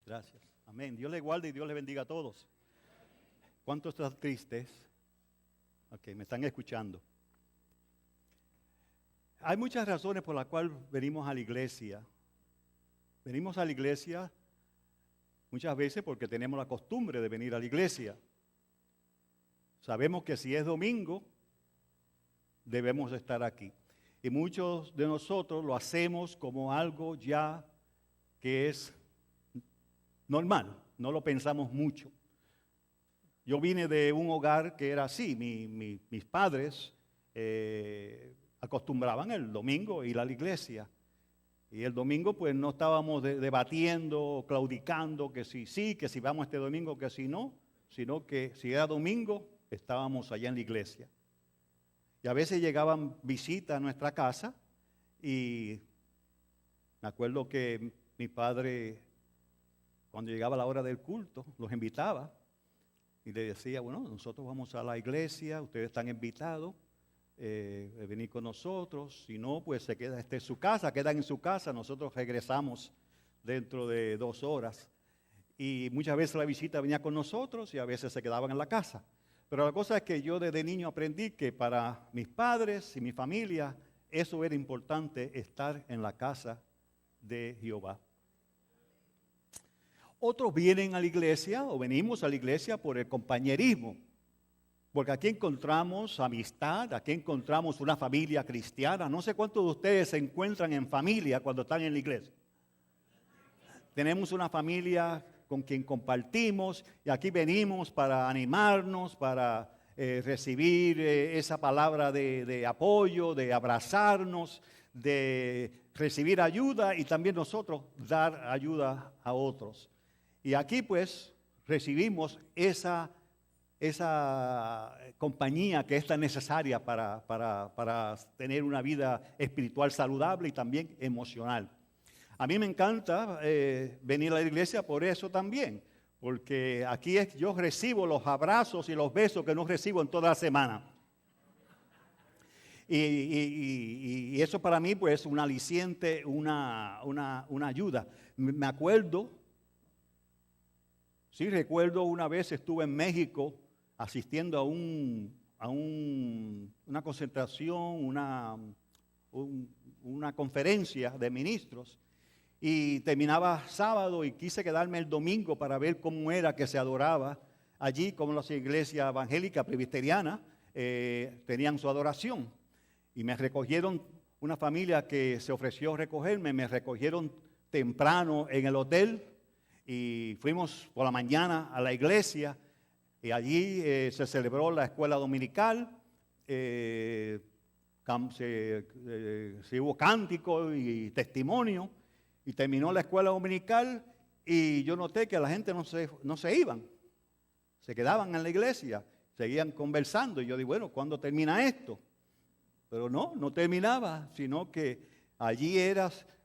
Gracias. Amén. Dios le guarde y Dios le bendiga a todos. ¿Cuántos están tristes? Ok, me están escuchando. Hay muchas razones por las cuales venimos a la iglesia. Venimos a la iglesia muchas veces porque tenemos la costumbre de venir a la iglesia. Sabemos que si es domingo, debemos estar aquí. Y muchos de nosotros lo hacemos como algo ya que es normal, no lo pensamos mucho. Yo vine de un hogar que era así, mis padres acostumbraban el domingo ir a la iglesia. Y el domingo pues no estábamos debatiendo, claudicando, que si sí, que si vamos este domingo, que si no, sino que si era domingo, estábamos allá en la iglesia. Y a veces llegaban visitas a nuestra casa y me acuerdo que mi padre, cuando llegaba la hora del culto, los invitaba y le decía, bueno, nosotros vamos a la iglesia, ustedes están invitados, venir con nosotros, si no, pues se queda en su casa, quedan en su casa, nosotros regresamos dentro de 2 horas. Y muchas veces la visita venía con nosotros y a veces se quedaban en la casa. Pero la cosa es que yo desde niño aprendí que para mis padres y mi familia, eso era importante, estar en la casa de Jehová. Otros vienen a la iglesia o venimos a la iglesia por el compañerismo, porque aquí encontramos amistad, aquí encontramos una familia cristiana. No sé cuántos de ustedes se encuentran en familia cuando están en la iglesia. Tenemos una familia con quien compartimos y aquí venimos para animarnos, para recibir esa palabra de apoyo, de abrazarnos, de recibir ayuda y también nosotros dar ayuda a otros. Y aquí pues recibimos esa compañía que es tan necesaria para tener una vida espiritual saludable y también emocional. A mí me encanta venir a la iglesia por eso también, porque aquí yo recibo los abrazos y los besos que no recibo en toda la semana. Y eso para mí pues es un aliciente, una ayuda. Me acuerdo, sí recuerdo una vez estuve en México asistiendo a una concentración, una conferencia de ministros. Y terminaba sábado y quise quedarme el domingo para ver cómo era que se adoraba allí, como las iglesias evangélicas presbiterianas tenían su adoración. Y me recogieron, una familia que se ofreció a recogerme, me recogieron temprano en el hotel y fuimos por la mañana a la iglesia y allí se celebró la escuela dominical, se hubo cántico y testimonio. Y terminó la escuela dominical y yo noté que la gente no se iban, se quedaban en la iglesia, seguían conversando. Y yo digo, bueno, ¿cuándo termina esto? Pero no terminaba, sino que allí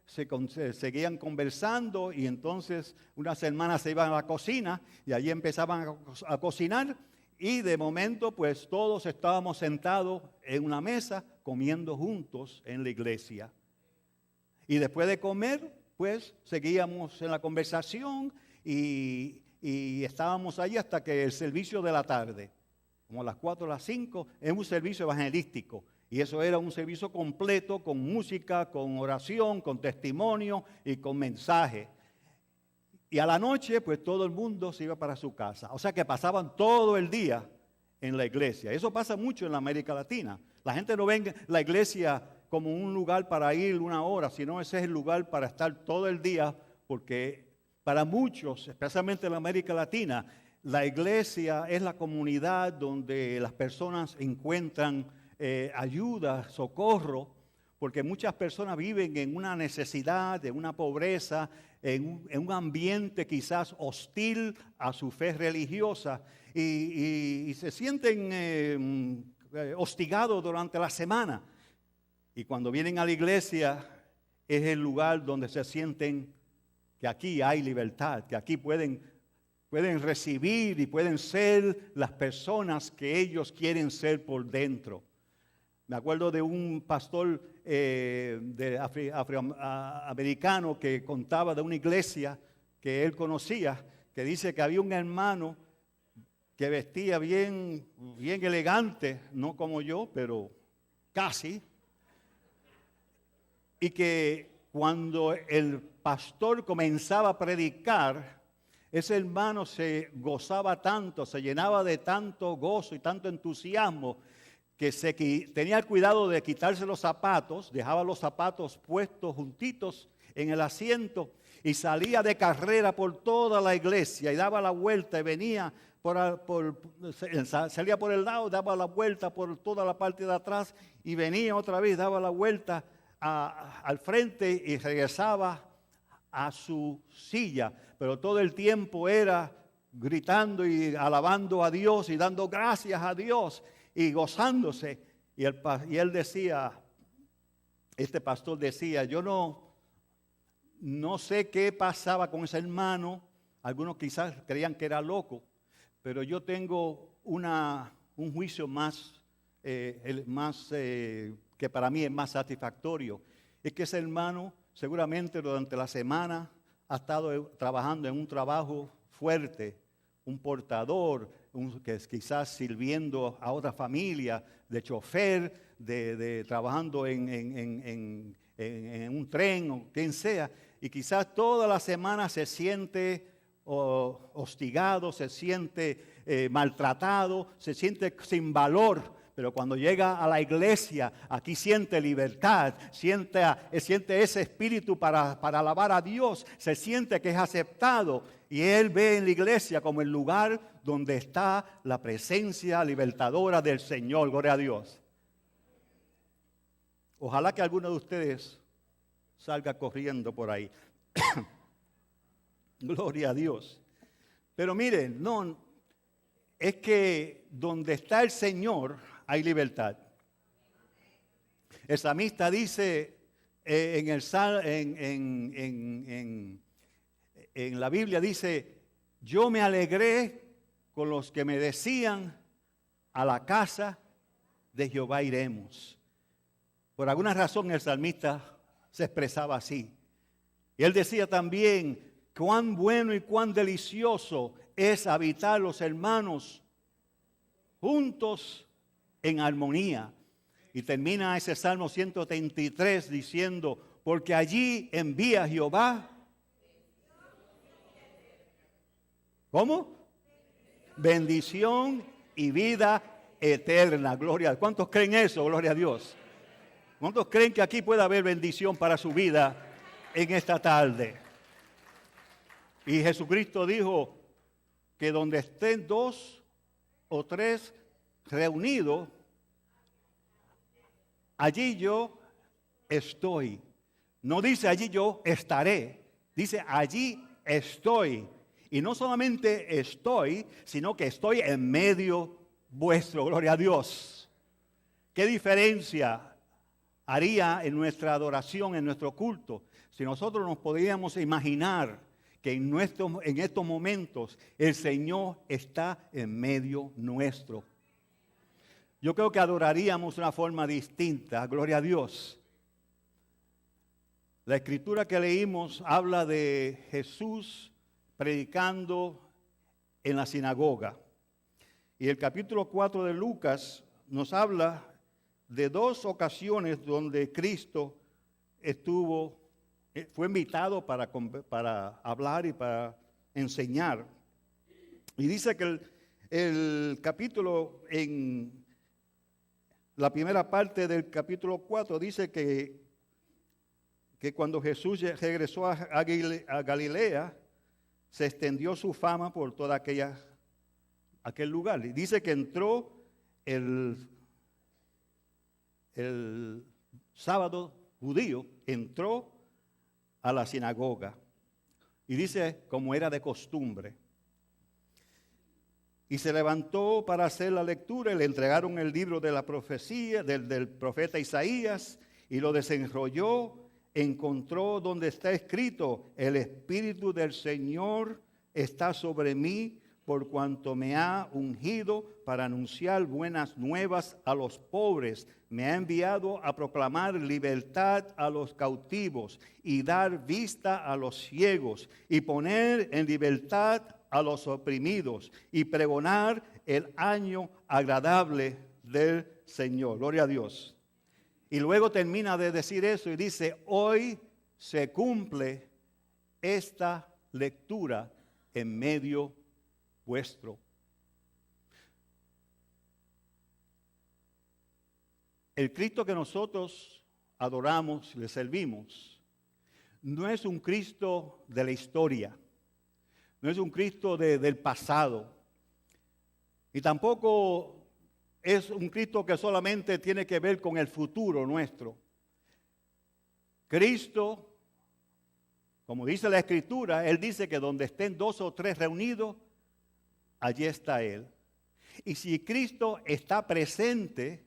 seguían conversando y entonces unas hermanas se iban a la cocina y allí empezaban a cocinar y de momento pues todos estábamos sentados en una mesa comiendo juntos en la iglesia. Y después de comer, pues seguíamos en la conversación y estábamos allí hasta que el servicio de la tarde, como a las 4 o las 5, es un servicio evangelístico. Y eso era un servicio completo con música, con oración, con testimonio y con mensaje. Y a la noche, pues todo el mundo se iba para su casa. O sea que pasaban todo el día en la iglesia. Eso pasa mucho en la América Latina. La gente no ve la iglesia como un lugar para ir 1 hora, sino ese es el lugar para estar todo el día, porque para muchos, especialmente en la América Latina, la iglesia es la comunidad donde las personas encuentran ayuda, socorro, porque muchas personas viven en una necesidad, en una pobreza, en un ambiente quizás hostil a su fe religiosa y se sienten hostigados durante la semana. Y cuando vienen a la iglesia es el lugar donde se sienten que aquí hay libertad, que aquí pueden recibir y pueden ser las personas que ellos quieren ser por dentro. Me acuerdo de un pastor afroamericano que contaba de una iglesia que él conocía, que dice que había un hermano que vestía bien elegante, no como yo, pero casi, y que cuando el pastor comenzaba a predicar, ese hermano se gozaba tanto, se llenaba de tanto gozo y tanto entusiasmo, que tenía el cuidado de quitarse los zapatos, dejaba los zapatos puestos juntitos en el asiento y salía de carrera por toda la iglesia y daba la vuelta y venía salía por el lado, daba la vuelta por toda la parte de atrás y venía otra vez, daba la vuelta al frente y regresaba a su silla, pero todo el tiempo era gritando y alabando a Dios y dando gracias a Dios y gozándose. Y él decía, este pastor decía, yo no sé qué pasaba con ese hermano, algunos quizás creían que era loco, pero yo tengo un juicio más, que para mí es más satisfactorio. Es que ese hermano seguramente durante la semana ha estado trabajando en un trabajo fuerte, un portador, que es quizás sirviendo a otra familia, de chofer, trabajando en un tren o quien sea, y quizás toda la semana se siente hostigado, se siente maltratado, se siente sin valor. Pero cuando llega a la iglesia, aquí siente libertad, siente ese espíritu para alabar a Dios, se siente que es aceptado. Y él ve en la iglesia como el lugar donde está la presencia libertadora del Señor. Gloria a Dios. Ojalá que alguno de ustedes salga corriendo por ahí. Gloria a Dios. Pero miren, es que donde está el Señor hay libertad. El salmista dice en la Biblia dice, yo me alegré con los que me decían, a la casa de Jehová iremos. Por alguna razón el salmista se expresaba así. Y él decía también, cuán bueno y cuán delicioso es habitar los hermanos juntos en armonía. Y termina ese Salmo 133 diciendo, porque allí envía Jehová. ¿Cómo? Bendición y vida eterna. Gloria a Dios. ¿Cuántos creen eso? Gloria a Dios. ¿Cuántos creen que aquí puede haber bendición para su vida en esta tarde? Y Jesucristo dijo que donde estén 2 o 3 reunidos, allí yo estoy. No dice allí yo estaré, dice allí estoy. Y no solamente estoy, sino que estoy en medio vuestro. Gloria a Dios. ¿Qué diferencia haría en nuestra adoración, en nuestro culto, si nosotros nos podíamos imaginar que en estos momentos el Señor está en medio nuestro? Yo creo que adoraríamos de una forma distinta. Gloria a Dios. La escritura que leímos habla de Jesús predicando en la sinagoga. Y el capítulo 4 de Lucas nos habla de 2 ocasiones donde Cristo fue invitado para hablar y para enseñar. Y dice que el capítulo, en la primera parte del capítulo 4, dice que cuando Jesús regresó a Galilea, se extendió su fama por todo aquel lugar. Y dice que entró el sábado judío, entró a la sinagoga. Y dice, como era de costumbre. Y se levantó para hacer la lectura y le entregaron el libro de la profecía del profeta Isaías y lo desenrolló. Encontró donde está escrito, el Espíritu del Señor está sobre mí, por cuanto me ha ungido para anunciar buenas nuevas a los pobres. Me ha enviado a proclamar libertad a los cautivos y dar vista a los ciegos y poner en libertad a los oprimidos y pregonar el año agradable del Señor. Gloria a Dios. Y luego termina de decir eso y dice, hoy se cumple esta lectura en medio vuestro. El Cristo que nosotros adoramos, le servimos, no es un Cristo de la historia, no es un Cristo del pasado, y tampoco es un Cristo que solamente tiene que ver con el futuro nuestro. Cristo, como dice la Escritura, Él dice que donde estén 2 o 3 reunidos, allí está Él. Y si Cristo está presente,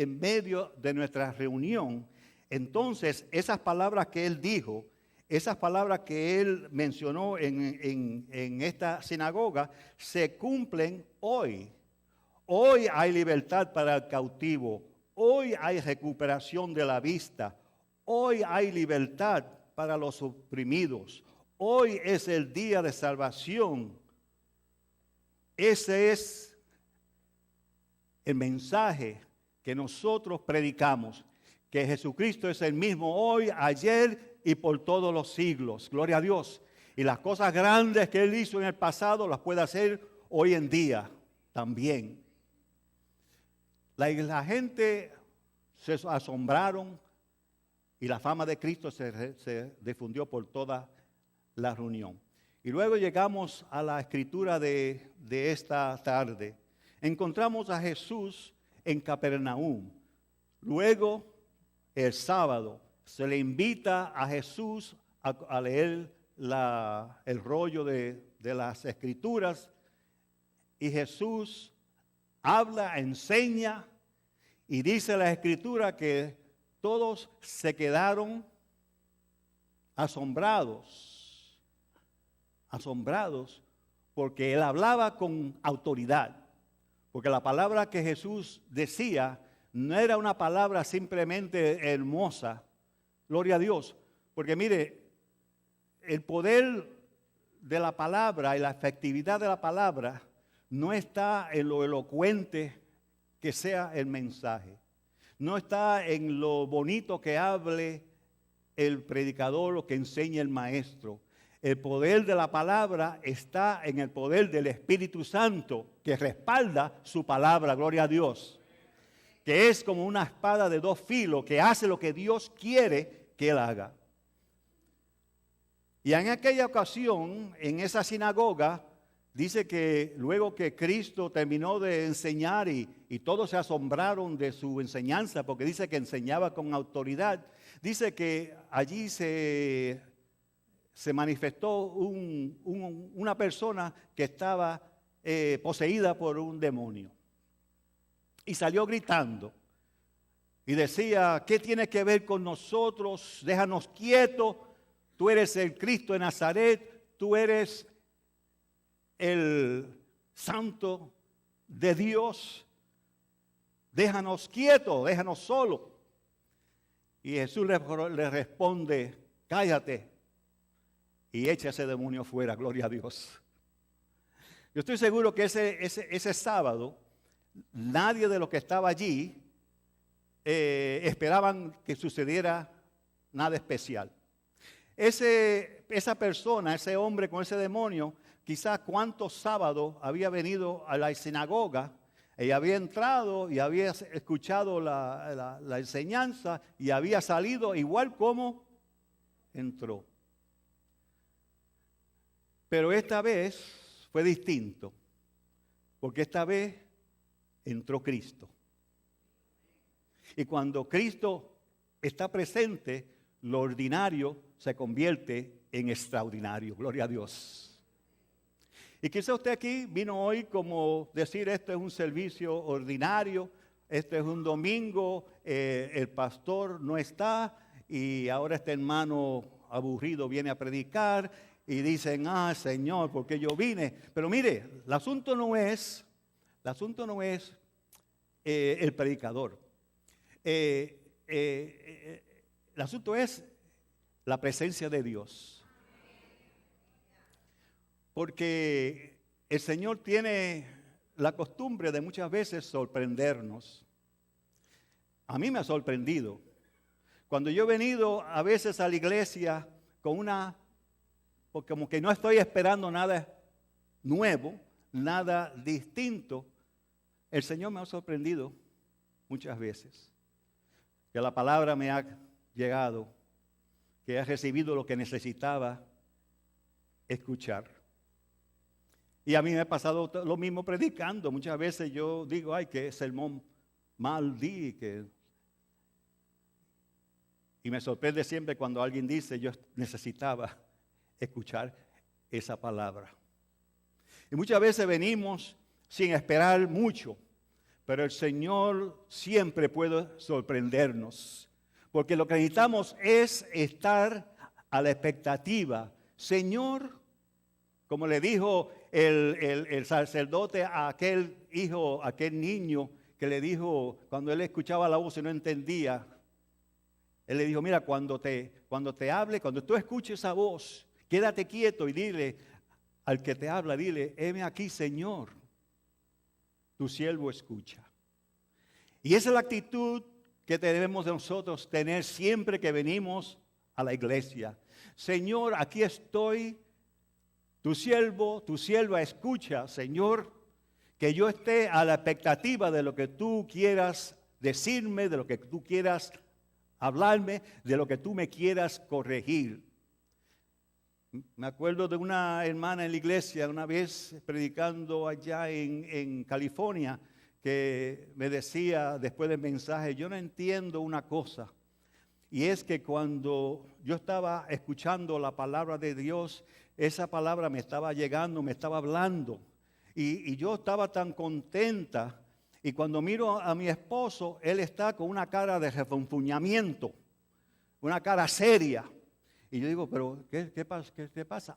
en medio de nuestra reunión, entonces esas palabras que Él dijo, esas palabras que Él mencionó en esta sinagoga, se cumplen hoy. Hoy hay libertad para el cautivo. Hoy hay recuperación de la vista. Hoy hay libertad para los oprimidos. Hoy es el día de salvación. Ese es el mensaje que nosotros predicamos. Que Jesucristo es el mismo hoy, ayer y por todos los siglos. Gloria a Dios. Y las cosas grandes que Él hizo en el pasado las puede hacer hoy en día también. La gente se asombraron y la fama de Cristo se difundió por toda la reunión. Y luego llegamos a la escritura de esta tarde. Encontramos a Jesús en Capernaum. Luego, el sábado, se le invita a Jesús a leer el rollo de las escrituras. Y Jesús habla, enseña y dice la escritura que todos se quedaron asombrados porque Él hablaba con autoridad. Porque la palabra que Jesús decía no era una palabra simplemente hermosa. Gloria a Dios. Porque mire, el poder de la palabra y la efectividad de la palabra no está en lo elocuente que sea el mensaje. No está en lo bonito que hable el predicador o que enseñe el maestro. El poder de la palabra está en el poder del Espíritu Santo que respalda su palabra, gloria a Dios. Que es como una espada de 2 filos que hace lo que Dios quiere que Él haga. Y en aquella ocasión, en esa sinagoga, dice que luego que Cristo terminó de enseñar y todos se asombraron de su enseñanza, porque dice que enseñaba con autoridad, dice que allí se manifestó una persona que estaba poseída por un demonio. Y salió gritando y decía, ¿qué tiene que ver con nosotros? Déjanos quietos, tú eres el Cristo de Nazaret, tú eres el Santo de Dios, déjanos quietos, déjanos solos. Y Jesús le responde, cállate y echa ese demonio fuera, gloria a Dios. Yo estoy seguro que ese sábado, nadie de los que estaba allí esperaban que sucediera nada especial. Esa persona, ese hombre con ese demonio, quizás cuántos sábados había venido a la sinagoga y había entrado y había escuchado la enseñanza y había salido igual como entró. Pero esta vez fue distinto, porque esta vez entró Cristo. Y cuando Cristo está presente, lo ordinario se convierte en extraordinario. Gloria a Dios. Y quizá usted aquí vino hoy como decir, esto es un servicio ordinario, este es un domingo, el pastor no está y ahora este hermano aburrido viene a predicar y dicen, Señor, ¿por qué yo vine? Pero mire, el asunto no es el predicador. El asunto es la presencia de Dios. Porque el Señor tiene la costumbre de muchas veces sorprendernos. A mí me ha sorprendido. Cuando yo he venido a veces a la iglesia porque como que no estoy esperando nada nuevo, nada distinto, el Señor me ha sorprendido muchas veces. Que la palabra me ha llegado, que he recibido lo que necesitaba escuchar. Y a mí me ha pasado lo mismo predicando. Muchas veces yo digo, qué sermón mal di. Y me sorprende siempre cuando alguien dice, yo necesitaba escuchar esa palabra. Y muchas veces venimos sin esperar mucho, pero el Señor siempre puede sorprendernos. Porque lo que necesitamos es estar a la expectativa. Señor, como le dijo el sacerdote a aquel niño que le dijo, cuando él escuchaba la voz y no entendía, él le dijo, mira, cuando te hable, cuando tú escuches esa voz, quédate quieto y dile al que te habla, dile, heme aquí, Señor, tu siervo escucha. Y esa es la actitud que debemos de nosotros tener siempre que venimos a la iglesia. Señor, aquí estoy, tu siervo, tu sierva escucha, Señor, que yo esté a la expectativa de lo que tú quieras decirme, de lo que tú quieras hablarme, de lo que tú me quieras corregir. Me acuerdo de una hermana en la iglesia, una vez predicando allá en California, que me decía después del mensaje, yo no entiendo una cosa, y es que cuando yo estaba escuchando la palabra de Dios, esa palabra me estaba llegando, me estaba hablando, y yo estaba tan contenta. Y cuando miro a mi esposo, él está con una cara de refunfuñamiento, una cara seria. Y yo digo, pero ¿qué pasa?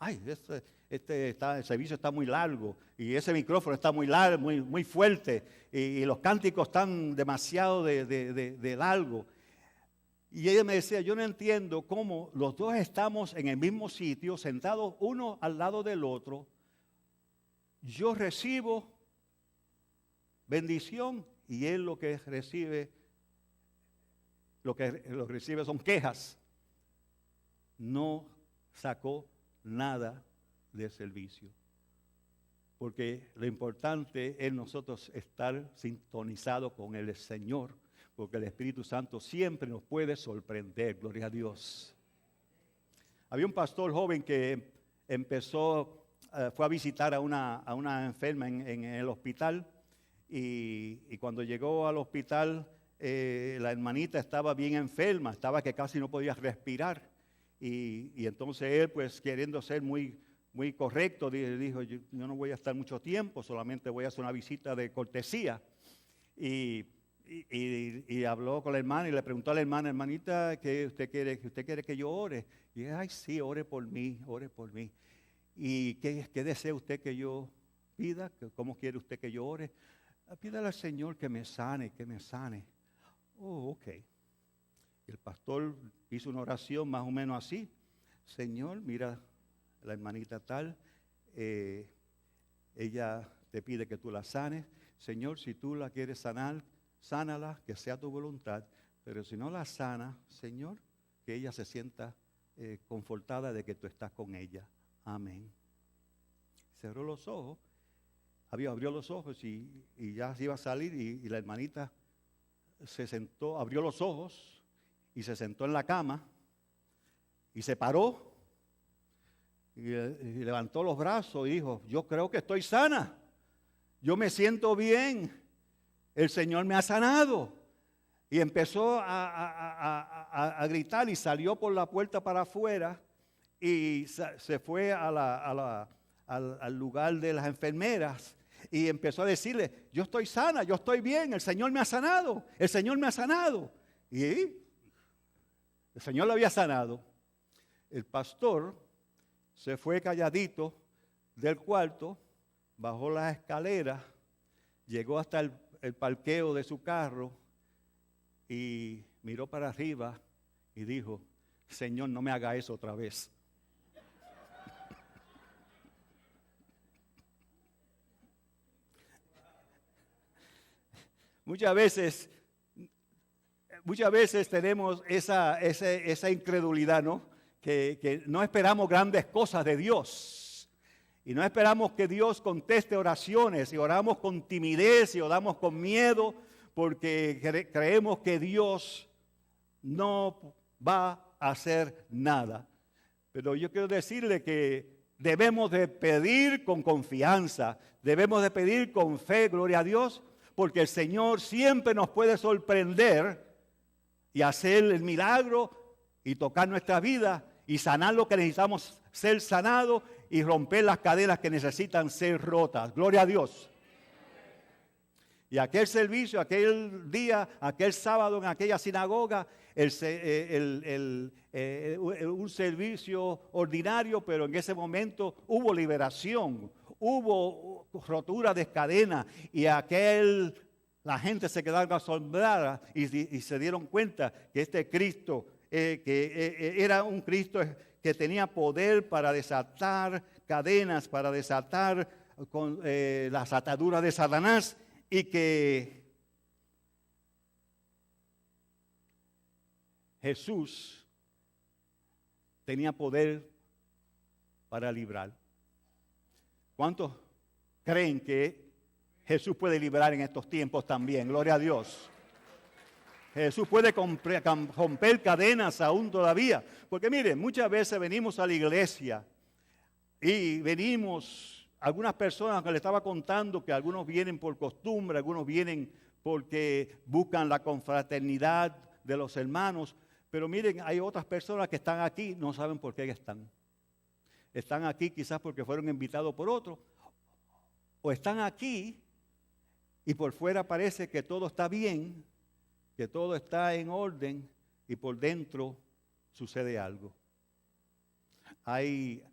El servicio está muy largo y ese micrófono está muy largo, muy fuerte y los cánticos están demasiado de largo. Y ella me decía, yo no entiendo cómo los dos estamos en el mismo sitio, sentados uno al lado del otro. Yo recibo bendición y él lo que recibe son quejas. No sacó nada de servicio. Porque lo importante es nosotros estar sintonizados con el Señor, porque el Espíritu Santo siempre nos puede sorprender, gloria a Dios. Había un pastor joven que fue a visitar a una enferma en el hospital. Y cuando llegó al hospital, la hermanita estaba bien enferma, estaba que casi no podía respirar. Y entonces él, pues queriendo ser muy correcto, dijo, yo no voy a estar mucho tiempo, solamente voy a hacer una visita de cortesía. Y habló con la hermana y le preguntó a la hermana, hermanita, ¿qué usted quiere que yo ore? Y ella, ay, sí, ore por mí. ¿Y qué desea usted que yo pida? ¿Cómo quiere usted que yo ore? Pídale al Señor que me sane. Oh, ok. El pastor hizo una oración más o menos así. Señor, mira, la hermanita tal, ella te pide que tú la sanes. Señor, si tú la quieres sanar, sánala, que sea tu voluntad. Pero si no la sana, Señor, que ella se sienta confortada de que tú estás con ella. Amén. Cerró los ojos. Abrió los ojos y ya se iba a salir y la hermanita se sentó, abrió los ojos y se sentó en la cama y se paró y levantó los brazos y dijo, yo creo que estoy sana, yo me siento bien, el Señor me ha sanado. Y empezó a gritar y salió por la puerta para afuera y se fue al lugar de las enfermeras. Y empezó a decirle, yo estoy sana, yo estoy bien, el Señor me ha sanado. Y el Señor lo había sanado. El pastor se fue calladito del cuarto, bajó las escaleras, llegó hasta el parqueo de su carro y miró para arriba y dijo: Señor, no me haga eso otra vez. Muchas veces tenemos esa incredulidad, ¿no? Que no esperamos grandes cosas de Dios. Y no esperamos que Dios conteste oraciones. Y oramos con timidez y oramos con miedo, porque creemos que Dios no va a hacer nada. Pero yo quiero decirle que debemos de pedir con confianza. Debemos de pedir con fe, gloria a Dios. Porque el Señor siempre nos puede sorprender y hacer el milagro y tocar nuestra vida y sanar lo que necesitamos ser sanado y romper las cadenas que necesitan ser rotas. Gloria a Dios. Y aquel servicio, aquel día, aquel sábado en aquella sinagoga, un servicio ordinario, pero en ese momento hubo liberación. Hubo rotura de cadena y la gente se quedaron asombrada y se dieron cuenta que este Cristo, era un Cristo que tenía poder para desatar cadenas, para desatar las ataduras de Satanás, y que Jesús tenía poder para librar. ¿Cuántos creen que Jesús puede liberar en estos tiempos también? Gloria a Dios. Jesús puede romper cadenas aún todavía. Porque miren, muchas veces venimos a la iglesia y algunas personas que le estaba contando que algunos vienen por costumbre, algunos vienen porque buscan la confraternidad de los hermanos. Pero miren, hay otras personas que están aquí, no saben por qué están. Están aquí quizás porque fueron invitados por otros, o están aquí y por fuera parece que todo está bien, que todo está en orden y por dentro sucede algo. Hay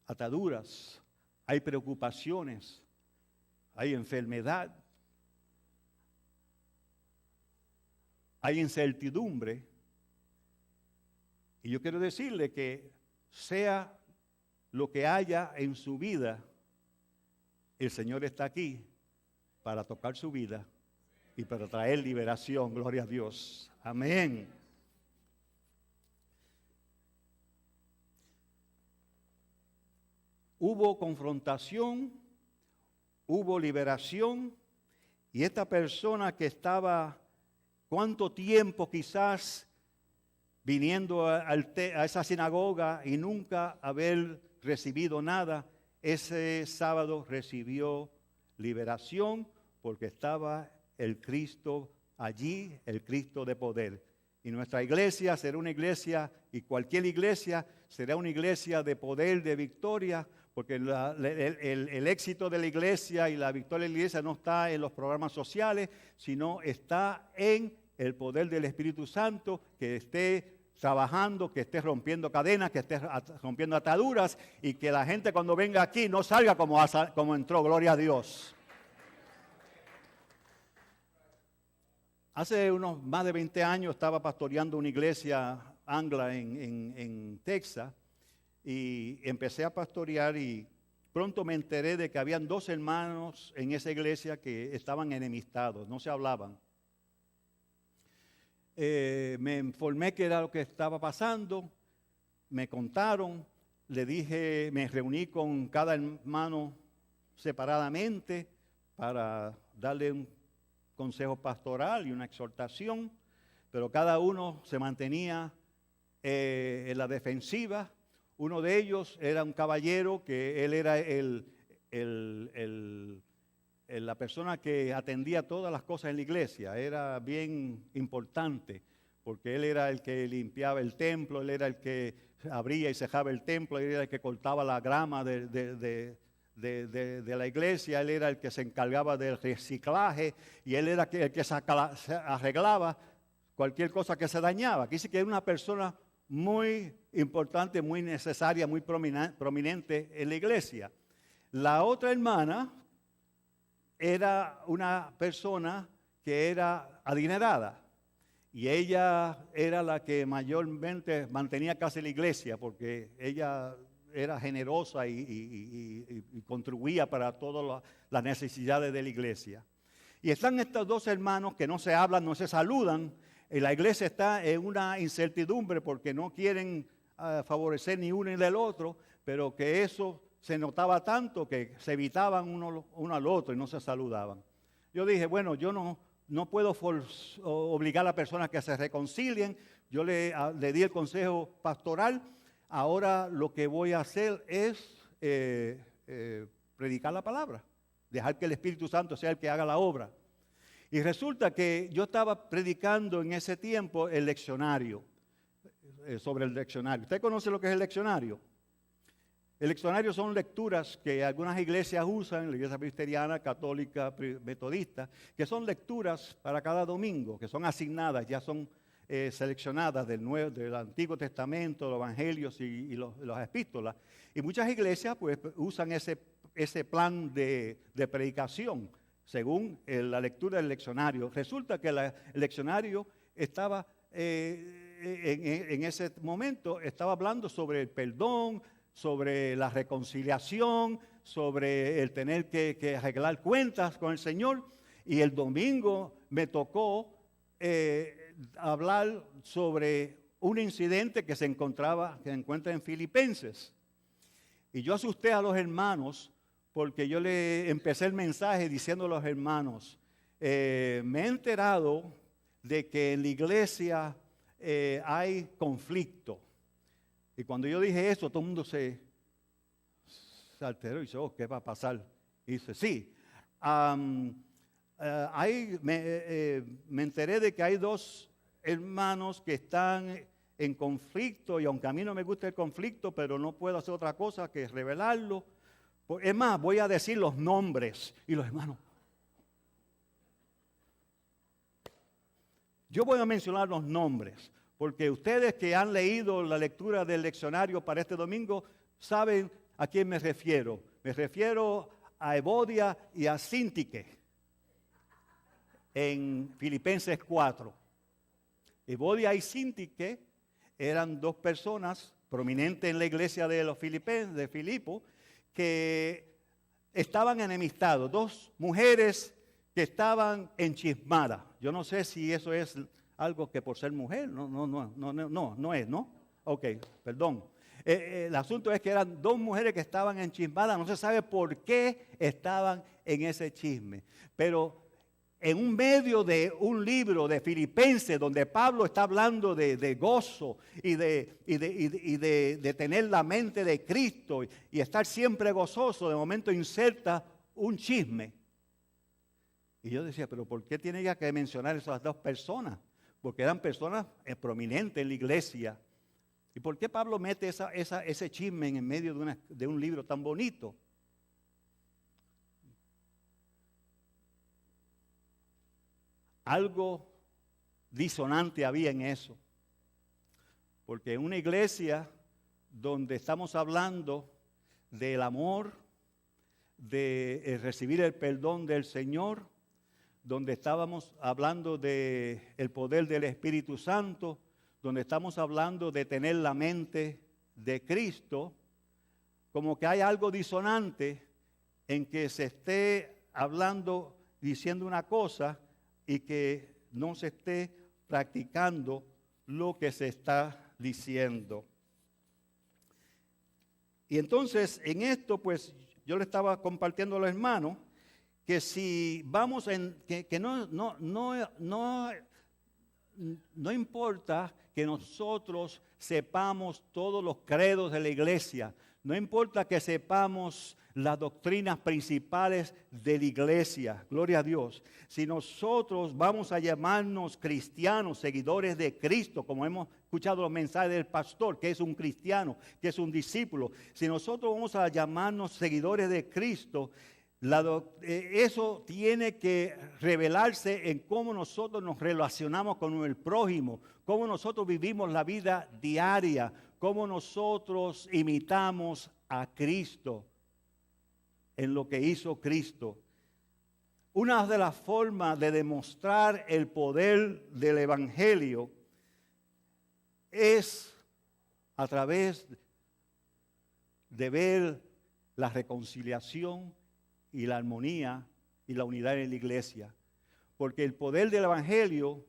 ataduras, hay preocupaciones, hay enfermedad, hay incertidumbre. Y yo quiero decirle que sea lo que haya en su vida, el Señor está aquí para tocar su vida y para traer liberación. Gloria a Dios. Amén. Hubo confrontación, hubo liberación, y esta persona que estaba, ¿cuánto tiempo quizás viniendo a esa sinagoga y nunca haber recibido nada? Ese sábado recibió liberación porque estaba el Cristo allí, el Cristo de poder. Y nuestra iglesia será una iglesia, y cualquier iglesia será una iglesia de poder, de victoria, porque el éxito de la iglesia y la victoria de la iglesia no está en los programas sociales, sino está en el poder del Espíritu Santo que esté trabajando, que esté rompiendo cadenas, que esté rompiendo ataduras, y que la gente cuando venga aquí no salga como entró. Gloria a Dios. Hace unos más de 20 años estaba pastoreando una iglesia angla en Texas, y empecé a pastorear y pronto me enteré de que habían 2 hermanos en esa iglesia que estaban enemistados, no se hablaban. Me informé qué era lo que estaba pasando, me contaron, le dije, me reuní con cada hermano separadamente para darle un consejo pastoral y una exhortación, pero cada uno se mantenía en la defensiva. Uno de ellos era un caballero que él era la persona que atendía todas las cosas en la iglesia. Era bien importante porque él era el que limpiaba el templo, él era el que abría y cerraba el templo, él era el que cortaba la grama de la iglesia, él era el que se encargaba del reciclaje y él era el que arreglaba cualquier cosa que se dañaba. Aquí dice que era una persona muy importante, muy necesaria, muy prominente en la iglesia. La otra hermana era una persona que era adinerada y ella era la que mayormente mantenía casi la iglesia porque ella era generosa y contribuía para todas las necesidades de la iglesia. Y están estos dos hermanos que no se hablan, no se saludan. Y la iglesia está en una incertidumbre porque no quieren favorecer ni uno ni del otro, pero que eso se notaba tanto que se evitaban uno al otro y no se saludaban. Yo dije, bueno, yo no puedo obligar a las personas que se reconcilien. Yo le di el consejo pastoral. Ahora lo que voy a hacer es predicar la palabra, dejar que el Espíritu Santo sea el que haga la obra. Y resulta que yo estaba predicando en ese tiempo el leccionario, sobre el leccionario. ¿Usted conoce lo que es el leccionario? El leccionario son lecturas que algunas iglesias usan, la iglesia presbiteriana, católica, metodista, que son lecturas para cada domingo, que son asignadas, ya son seleccionadas del Antiguo Testamento, los Evangelios y las epístolas. Y muchas iglesias pues usan ese plan de predicación según la lectura del leccionario. Resulta que el leccionario estaba, en ese momento, estaba hablando sobre el perdón, sobre la reconciliación, sobre el tener que arreglar cuentas con el Señor. Y el domingo me tocó hablar sobre un incidente que se encuentra en Filipenses. Y yo asusté a los hermanos porque yo le empecé el mensaje diciendo a los hermanos, me he enterado de que en la iglesia hay conflicto. Y cuando yo dije eso, todo el mundo se alteró y dice, oh, ¿qué va a pasar? Y dice, sí, me enteré de que hay dos hermanos que están en conflicto y aunque a mí no me gusta el conflicto, pero no puedo hacer otra cosa que revelarlo. Es más, voy a decir los nombres y los hermanos. Yo voy a mencionar los nombres, porque ustedes que han leído la lectura del leccionario para este domingo saben a quién me refiero. Me refiero a Evodia y a Síntique en Filipenses 4. Evodia y Síntique eran dos personas prominentes en la iglesia de los Filipenses, de Filipo, que estaban enemistados, dos mujeres que estaban enchismadas. Yo no sé si eso es algo que por ser mujer, no es, ¿no? Ok, perdón. El asunto es que eran dos mujeres que estaban enchismadas, no se sabe por qué estaban en ese chisme, pero en un medio de un libro de Filipenses donde Pablo está hablando de gozo y de tener la mente de Cristo y estar siempre gozoso, de momento inserta un chisme. Y yo decía, pero ¿por qué tiene ya que mencionar esas dos personas? Porque eran personas prominentes en la iglesia. ¿Y por qué Pablo mete ese chisme en medio de un libro tan bonito? Algo disonante había en eso. Porque en una iglesia donde estamos hablando del amor, de recibir el perdón del Señor, donde estábamos hablando del poder del Espíritu Santo, donde estamos hablando de tener la mente de Cristo, como que hay algo disonante en que se esté hablando, diciendo una cosa y que no se esté practicando lo que se está diciendo. Y entonces en esto pues yo le estaba compartiendo a los hermanos que si vamos que no importa que nosotros sepamos todos los credos de la iglesia, no importa que sepamos las doctrinas principales de la iglesia, gloria a Dios. Si nosotros vamos a llamarnos cristianos, seguidores de Cristo, como hemos escuchado los mensajes del pastor, que es un cristiano, que es un discípulo, si nosotros vamos a llamarnos seguidores de Cristo, Eso tiene que revelarse en cómo nosotros nos relacionamos con el prójimo, cómo nosotros vivimos la vida diaria, cómo nosotros imitamos a Cristo en lo que hizo Cristo. Una de las formas de demostrar el poder del Evangelio es a través de ver la reconciliación y la armonía y la unidad en la iglesia. Porque el poder del Evangelio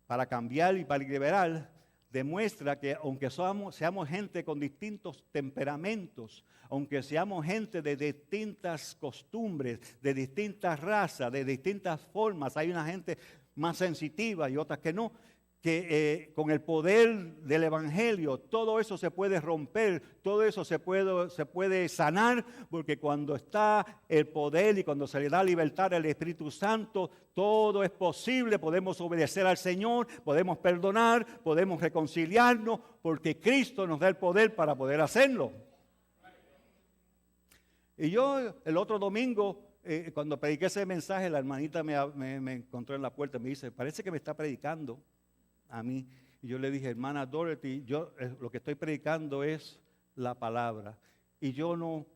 para cambiar y para liberar demuestra que aunque seamos gente con distintos temperamentos, aunque seamos gente de distintas costumbres, de distintas razas, de distintas formas, hay una gente más sensitiva y otras que no, que con el poder del Evangelio todo eso se puede romper, todo eso se puede sanar, porque cuando está el poder y cuando se le da libertad al Espíritu Santo, todo es posible, podemos obedecer al Señor, podemos perdonar, podemos reconciliarnos, porque Cristo nos da el poder para poder hacerlo. Y yo el otro domingo, cuando prediqué ese mensaje, la hermanita me encontró en la puerta y me dice, parece que me está predicando a mí. Y yo le dije, hermana Dorothy, yo lo que estoy predicando es la palabra. Y yo no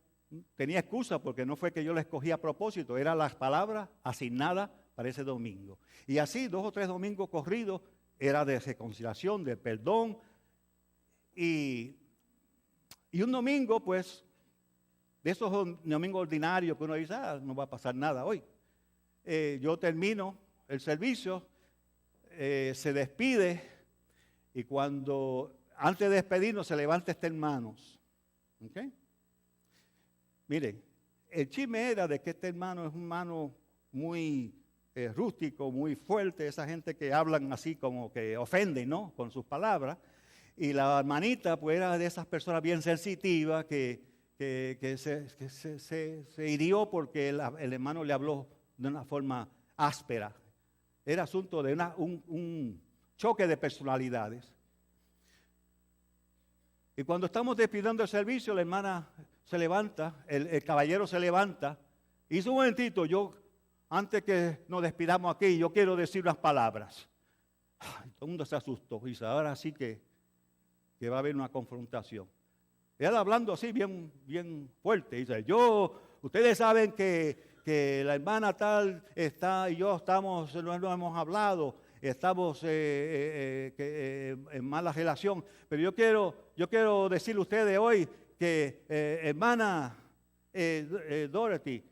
tenía excusa porque no fue que yo la escogí a propósito, eran las palabras asignadas para ese domingo. Y así 2 o 3 domingos corridos era de reconciliación, de perdón. Y un domingo, pues, de esos domingos ordinarios que uno dice, no va a pasar nada hoy. Yo termino el servicio, se despide y antes de despedirnos se levanta hermanos. ¿Okay? Miren, el chisme era de que este hermano es un hermano muy rústico, muy fuerte, esa gente que hablan así como que ofenden, ¿no? Con sus palabras. Y la hermanita pues era de esas personas bien sensitivas que se hirió porque el hermano le habló de una forma áspera. Era asunto de un choque de personalidades. Y cuando estamos despidiendo el servicio, la hermana se levanta, el caballero se levanta, y dice, un momentito, antes que nos despidamos aquí, yo quiero decir unas palabras. Todo el mundo se asustó, y dice, ahora sí que va a haber una confrontación. Y él hablando así, bien fuerte, dice, ustedes saben que la hermana tal está y yo no hemos hablado, estamos en mala relación, pero yo quiero decirle a ustedes hoy que hermana Dorothy,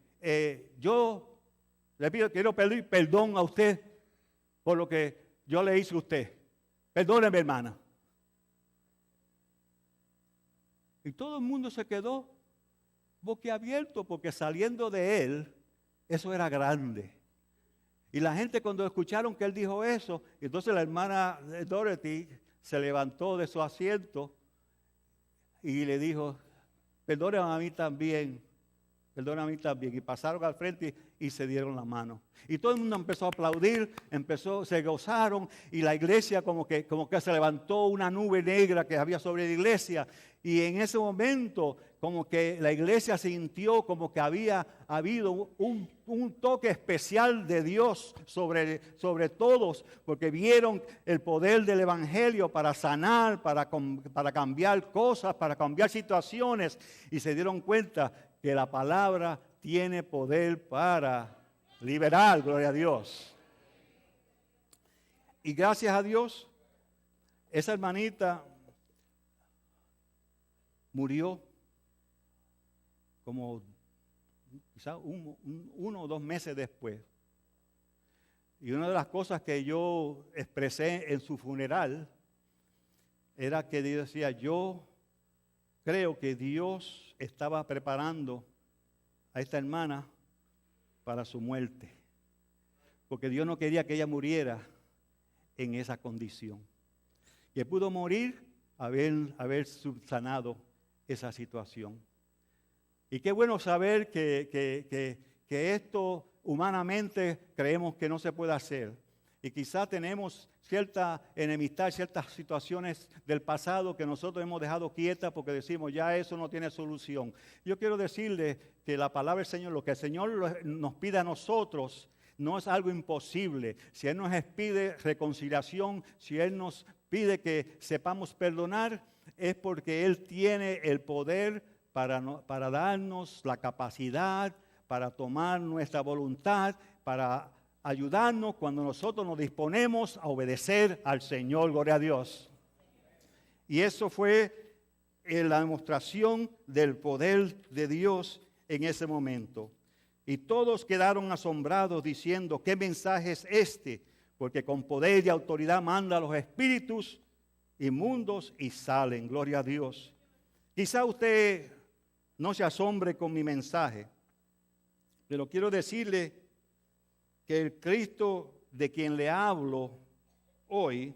yo quiero pedir perdón a usted por lo que yo le hice a usted. Perdóneme, hermana. Y todo el mundo se quedó boquiabierto porque saliendo de él, eso era grande. Y la gente cuando escucharon que él dijo eso, entonces la hermana Dorothy se levantó de su asiento y le dijo, perdóname a mí también. Y pasaron al frente y se dieron la mano. Y todo el mundo empezó a aplaudir, se gozaron y la iglesia como que se levantó una nube negra que había sobre la iglesia. Y en ese momento como que la iglesia sintió como que había habido un toque especial de Dios sobre todos, porque vieron el poder del Evangelio para sanar, para cambiar cosas, para cambiar situaciones, y se dieron cuenta que la palabra tiene poder para liberar, gloria a Dios. Y gracias a Dios, esa hermanita murió como quizás 1 o 2 meses después. Y una de las cosas que yo expresé en su funeral era que Dios decía, yo creo que Dios estaba preparando a esta hermana para su muerte, porque Dios no quería que ella muriera en esa condición. Que pudo morir haber subsanado esa situación. Y qué bueno saber que esto humanamente creemos que no se puede hacer. Y quizás tenemos cierta enemistad, ciertas situaciones del pasado que nosotros hemos dejado quietas porque decimos, ya eso no tiene solución. Yo quiero decirle que la palabra del Señor, lo que el Señor nos pide a nosotros, no es algo imposible. Si Él nos pide reconciliación, si Él nos pide que sepamos perdonar, es porque Él tiene el poder para darnos la capacidad, para tomar nuestra voluntad, para ayudarnos cuando nosotros nos disponemos a obedecer al Señor, gloria a Dios. Y eso fue la demostración del poder de Dios en ese momento. Y todos quedaron asombrados diciendo, ¿qué mensaje es este? Porque con poder y autoridad manda a los espíritus inmundos y salen, gloria a Dios. Quizá usted no se asombre con mi mensaje, pero quiero decirle que el Cristo de quien le hablo hoy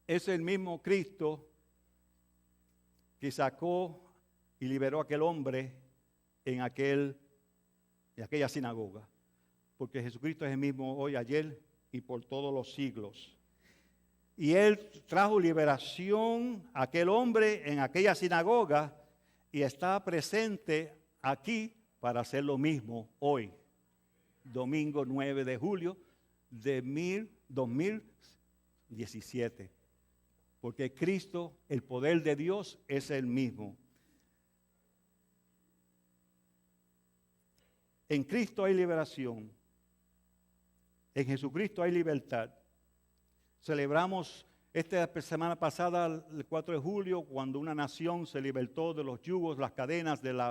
es el mismo Cristo que sacó y liberó a aquel hombre en aquella sinagoga. Porque Jesucristo es el mismo hoy, ayer y por todos los siglos. Y Él trajo liberación a aquel hombre en aquella sinagoga y está presente aquí para hacer lo mismo hoy. Domingo 9 de julio de 2017. Porque Cristo, el poder de Dios, es el mismo. En Cristo hay liberación. En Jesucristo hay libertad. Celebramos esta semana pasada, el 4 de julio, cuando una nación se libertó de los yugos, las cadenas del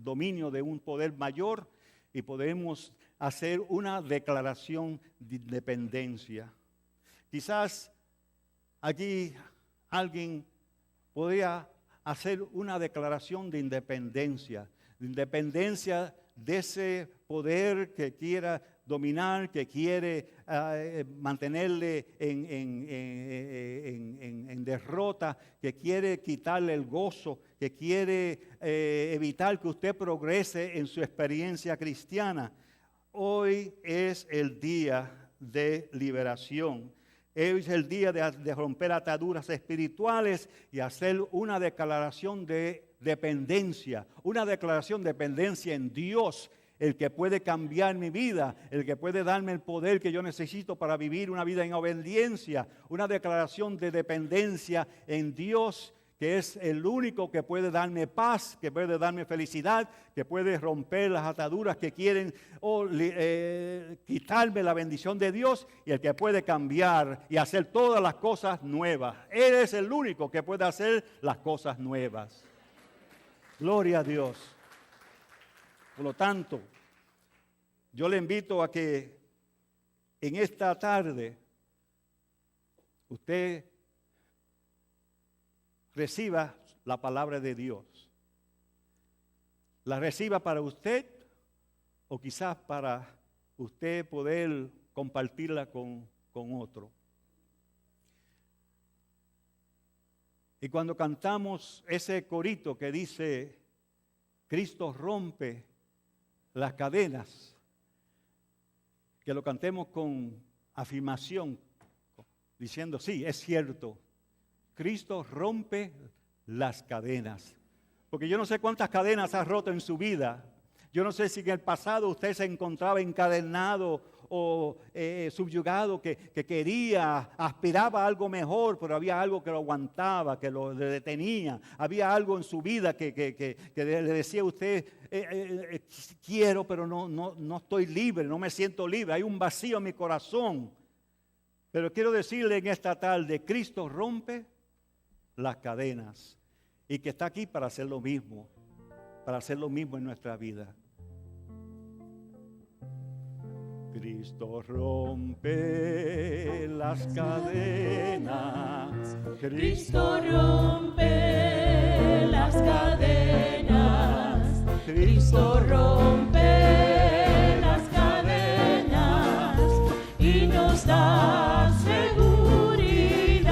dominio de un poder mayor. Y podemos hacer una declaración de independencia. Quizás aquí alguien podría hacer una declaración de independencia de ese poder que quiera dominar, que quiere mantenerle en derrota, que quiere quitarle el gozo, que quiere evitar que usted progrese en su experiencia cristiana. Hoy es el día de liberación. Hoy es el día de romper ataduras espirituales y hacer una declaración de dependencia, una declaración de dependencia en Dios, el que puede cambiar mi vida, el que puede darme el poder que yo necesito para vivir una vida en obediencia, una declaración de dependencia en Dios, que es el único que puede darme paz, que puede darme felicidad, que puede romper las ataduras que quieren quitarme la bendición de Dios, y el que puede cambiar y hacer todas las cosas nuevas. Él es el único que puede hacer las cosas nuevas. Gloria a Dios. Por lo tanto, yo le invito a que en esta tarde usted reciba la palabra de Dios. La reciba para usted o quizás para usted poder compartirla con otro. Y cuando cantamos ese corito que dice, Cristo rompe las cadenas, que lo cantemos con afirmación, diciendo, sí, es cierto, Cristo rompe las cadenas. Porque yo no sé cuántas cadenas ha roto en su vida. Yo no sé si en el pasado usted se encontraba encadenado o subyugado, que quería, aspiraba a algo mejor, pero había algo que lo aguantaba, que lo detenía. Había algo en su vida que le decía a usted, quiero, pero no estoy libre, no me siento libre. Hay un vacío en mi corazón. Pero quiero decirle en esta tarde, Cristo rompe las cadenas y que está aquí para hacer lo mismo en nuestra vida. Cristo rompe las cadenas. Cristo rompe las cadenas. Cristo rompe las cadenas y nos da seguridad.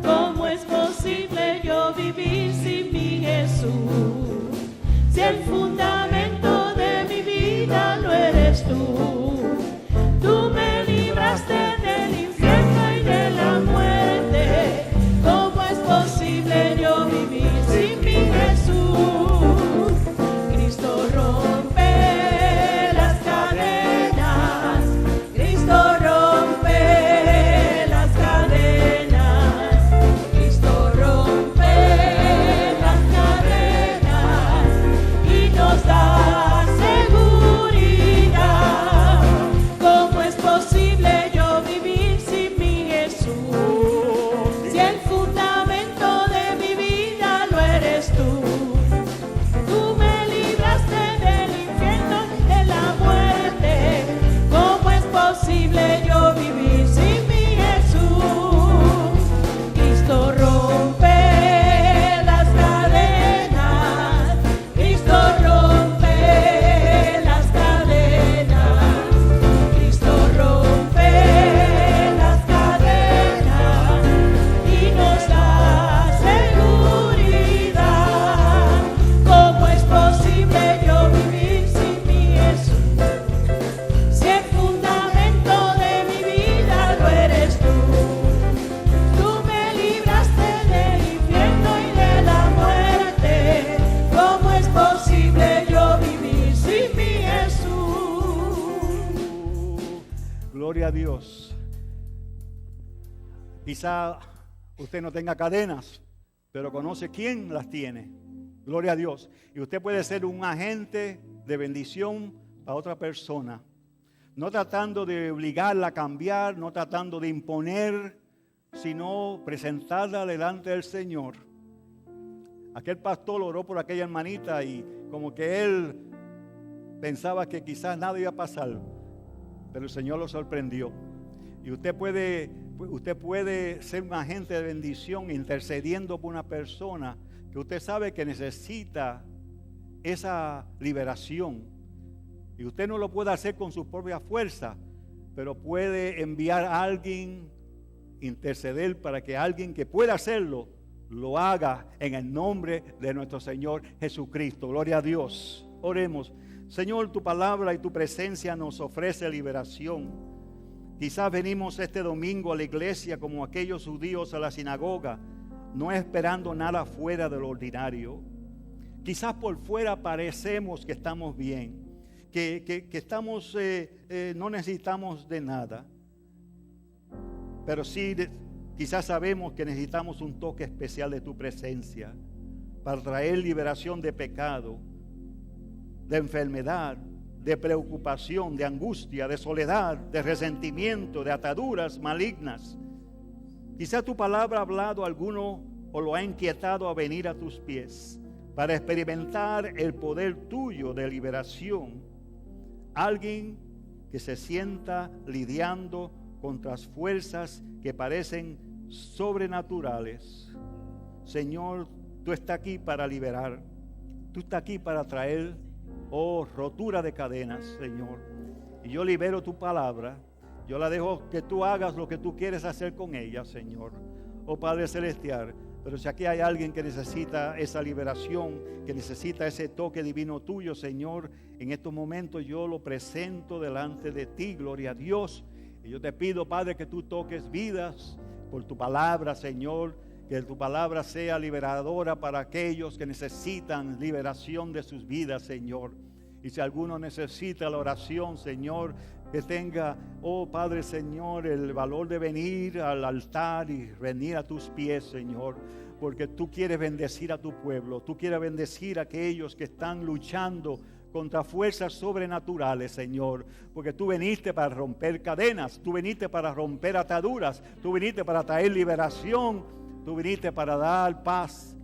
¿Cómo es posible yo vivir sin mi Jesús? Si el fundamento de mi vida lo eres tú. Gloria a Dios. Quizá usted no tenga cadenas, pero conoce quién las tiene. Gloria a Dios. Y usted puede ser un agente de bendición a otra persona. No tratando de obligarla a cambiar, no tratando de imponer, sino presentarla delante del Señor. Aquel pastor oró por aquella hermanita y como que él pensaba que quizás nada iba a pasar, pero el Señor lo sorprendió. Y usted puede ser un agente de bendición intercediendo por una persona que usted sabe que necesita esa liberación. Y usted no lo puede hacer con su propia fuerza, pero puede enviar a alguien, interceder para que alguien que pueda hacerlo, lo haga en el nombre de nuestro Señor Jesucristo. Gloria a Dios. Oremos. Señor, tu palabra y tu presencia nos ofrece liberación. Quizás venimos este domingo a la iglesia como aquellos judíos a la sinagoga, no esperando nada fuera de lo ordinario. Quizás por fuera parecemos que estamos bien, que estamos, no necesitamos de nada. Pero sí, quizás sabemos que necesitamos un toque especial de tu presencia para traer liberación de pecado, de enfermedad, de preocupación, de angustia, de soledad, de resentimiento, de ataduras malignas. Quizás tu palabra ha hablado a alguno o lo ha inquietado a venir a tus pies para experimentar el poder tuyo de liberación. Alguien que se sienta lidiando contra las fuerzas que parecen sobrenaturales. Señor, tú estás aquí para liberar. Tú estás aquí para traer, rotura de cadenas, Señor. Y yo libero tu palabra. Yo la dejo que tú hagas lo que tú quieres hacer con ella, Señor. Oh Padre Celestial. Pero si aquí hay alguien que necesita esa liberación, que necesita ese toque divino tuyo, Señor, en estos momentos yo lo presento delante de ti, gloria a Dios. Y yo te pido, Padre, que tú toques vidas por tu palabra, Señor, que tu palabra sea liberadora para aquellos que necesitan liberación de sus vidas, Señor. Y si alguno necesita la oración, Señor, que tenga, oh Padre, Señor, el valor de venir al altar y venir a tus pies, Señor, porque tú quieres bendecir a tu pueblo, tú quieres bendecir a aquellos que están luchando contra fuerzas sobrenaturales, Señor, porque tú viniste para romper cadenas, tú viniste para romper ataduras, tú viniste para traer liberación, tú viniste para dar paz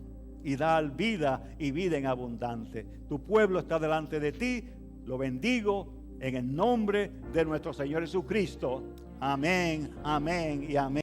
y dar vida y vida en abundante. Tu pueblo está delante de ti, lo bendigo en el nombre de nuestro Señor Jesucristo. Amén, amén y amén.